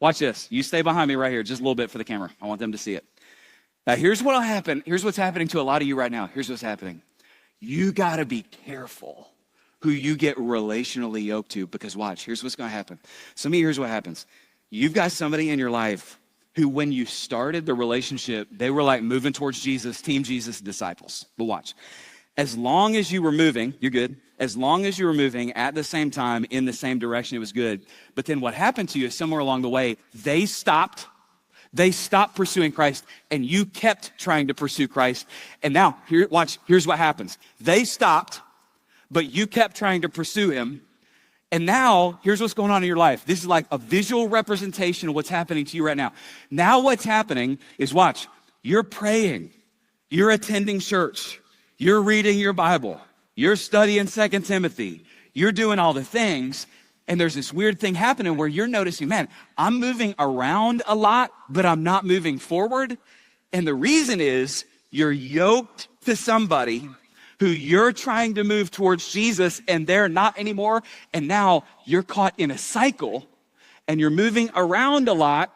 Watch this. You stay behind me right here just a little bit for the camera. I want them to see it. Now, here's what'll happen. Here's what's happening to a lot of you right now. Here's what's happening. You got to be careful who you get relationally yoked to, because watch, here's what's going to happen. Some of you, here's what happens. You've got somebody in your life who, when you started the relationship, they were like moving towards Jesus, team Jesus disciples. But watch, as long as you were moving, you're good. As long as you were moving at the same time in the same direction, it was good. But then what happened to you is somewhere along the way, they stopped pursuing Christ, and you kept trying to pursue Christ. And now, here's what happens. They stopped, but you kept trying to pursue him. And now, here's what's going on in your life. This is like a visual representation of what's happening to you right now. Now what's happening is, watch, you're praying, you're attending church, you're reading your Bible, you're studying 2 Timothy, you're doing all the things, and there's this weird thing happening where you're noticing, man, I'm moving around a lot, but I'm not moving forward. And the reason is you're yoked to somebody who you're trying to move towards Jesus, and they're not anymore. And now you're caught in a cycle, and you're moving around a lot,